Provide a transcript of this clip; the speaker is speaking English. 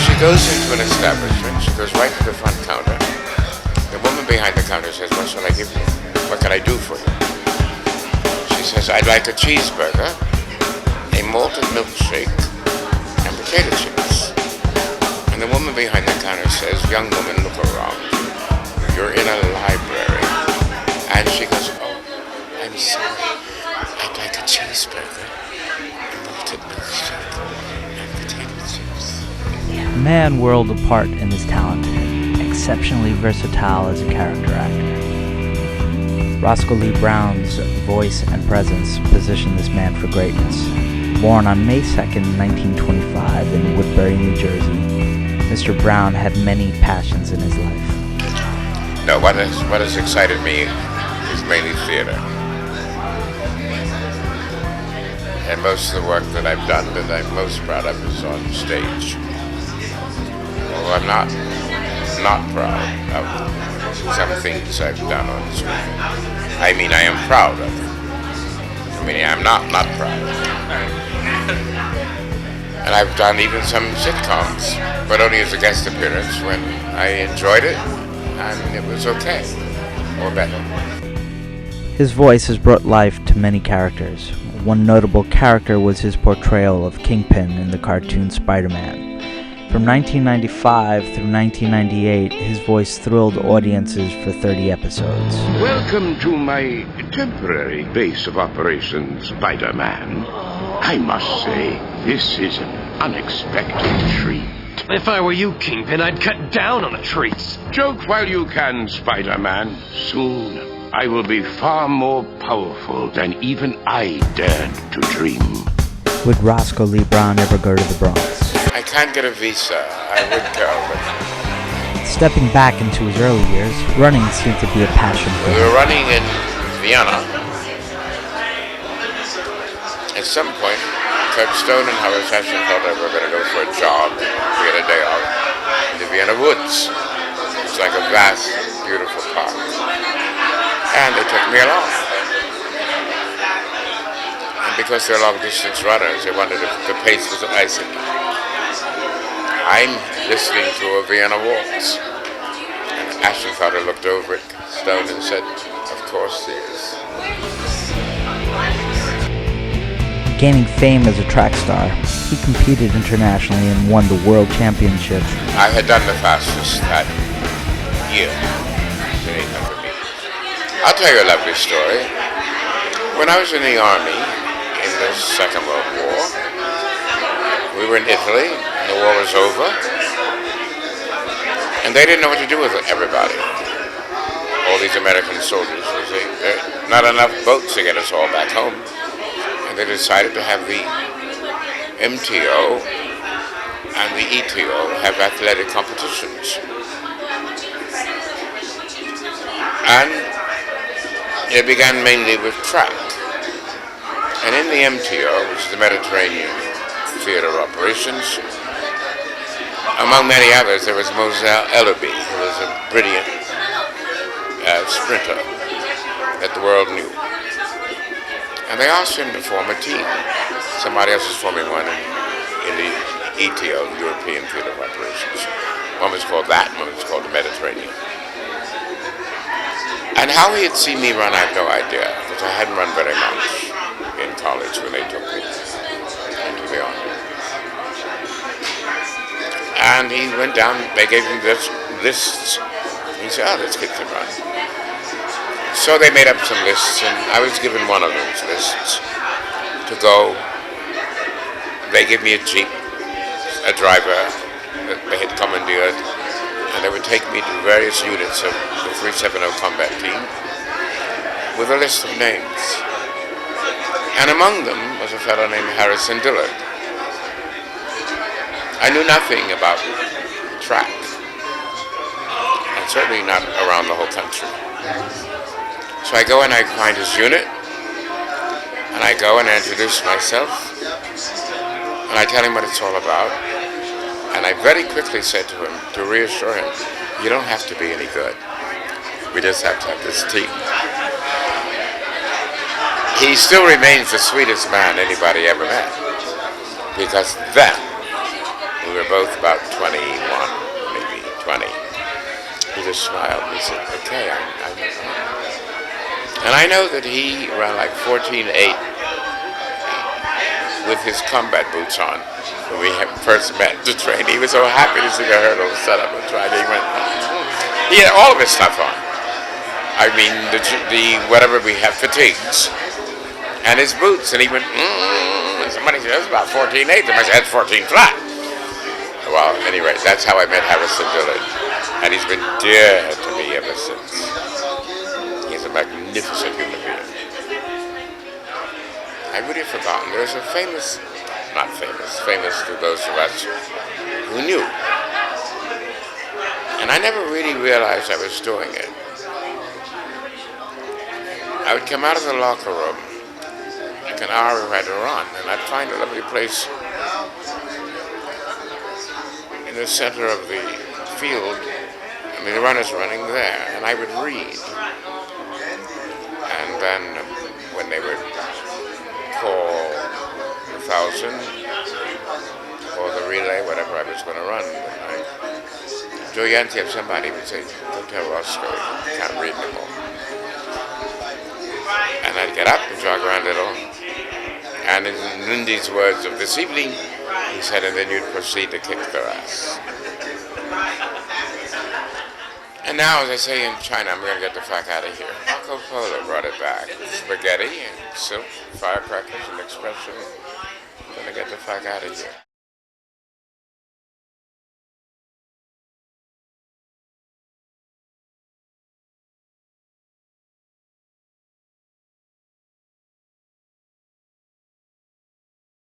she goes into an establishment. She goes right to the front counter. The woman behind the counter says, "What shall I give you? What can I do for you?" She says, "I'd like a cheeseburger, a malted milkshake, and potato chips." And the woman behind the counter says, "Young woman, look around. You're in a library." And she goes, "Oh, I'm sorry. I'd like a cheeseburger, a malted milkshake, and potato chips." A man world apart in his talent, exceptionally versatile as a character actor. Roscoe Lee Browne's voice and presence positioned this man for greatness. Born on May 2nd, 1925 in Woodbury, New Jersey, Mr. Browne had many passions in his life. No, what has excited me is mainly theater. And most of the work that I've done that I'm most proud of is on stage. Although I'm not proud of some things I've done on screen. I mean, I am proud of them. I mean, I'm not proud. And I've done even some sitcoms, but only as a guest appearance when I enjoyed it and it was okay, or better. His voice has brought life to many characters. One notable character was his portrayal of Kingpin in the cartoon Spider-Man. From 1995 through 1998, his voice thrilled audiences for 30 episodes. Welcome to my temporary base of operations, Spider-Man. I must say, this is an unexpected treat. If I were you, Kingpin, I'd cut down on the treats. Joke while you can, Spider-Man. Soon, I will be far more powerful than even I dared to dream. Would Roscoe Lee Browne ever go to the Bronx? I can't get a visa. I would go, but Stepping back into his early years, running seemed to be a passion for we him. were running in Vienna. At some point, Kurt Stone and Howard Sasson thought they were going to go for a jog to get a day out in the Vienna woods. It's like a vast, beautiful park. And they took me along. And because they're long-distance runners, they wondered if the pace was nice enough. I'm listening to a Vienna waltz. And Ashenfelter looked over at Stone and said, "Of course he is." Gaining fame as a track star, he competed internationally and won the World Championship. I had done the fastest that year, in 800 meters. I'll tell you a lovely story. When I was in the army in the Second World War, we were in Italy, and the war was over, and they didn't know what to do with everybody. All these American soldiers, there were not enough boats to get us all back home, and they decided to have the MTO and the ETO have athletic competitions. And it began mainly with track. And in the MTO, which is the Mediterranean Theater Operations, among many others, there was Moselle Ellaby, who was a brilliant sprinter that the world knew. And they asked him to form a team. Somebody else was forming one in the ETO, European Theater of Operations. One was called that, one was called the Mediterranean. And how he had seen me run, I have no idea, because I hadn't run very much in college when they took me into the army. And he went down, they gave him this lists. He said, "Oh, this kid can run." So they made up some lists, and I was given one of those lists to go. They gave me a Jeep, a driver that they had commandeered, and they would take me to various units of the 370 combat team with a list of names. And among them was a fellow named Harrison Dillard. I knew nothing about track, and certainly not around the whole country. So I go and I find his unit, and I go and I introduce myself, and I tell him what it's all about. And I very quickly said to him, to reassure him, "You don't have to be any good. We just have to have this team." He still remains the sweetest man anybody ever met, because then we were both about 21, maybe 20. He just smiled. He said, okay, I'm and I know that he ran like 14.8 with his combat boots on when we first met to train. He was so happy to see the hurdle set up and try. He went, he had all of his stuff on. I mean, the whatever we have, fatigues, and his boots. And he went, somebody said, that's about 14.8. Somebody said, that's 14 flat. Well, anyway, that's how I met Harrison Dillard. And he's been dear to me ever since. He's a magnificent human being. I've really forgotten. There's a famous to those of us who knew. And I never really realized I was doing it. I would come out of the locker room like an hour I'd run, and I'd find a lovely place in the center of the field. I mean, the runners running there, and I would read. And then when they would call 1,000 or the relay, whatever I was going to run, Joe Yancey, if somebody would say, don't tell Roscoe, you can't read anymore. And I'd get up and jog around a little. And in Lindy's words of this evening, he said, and then you'd proceed to kick their ass. And now, as I say in China, I'm going to get the fuck out of here. Marco Polo brought it back. Spaghetti and silk, firecrackers and expression. I'm going to get the fuck out of here.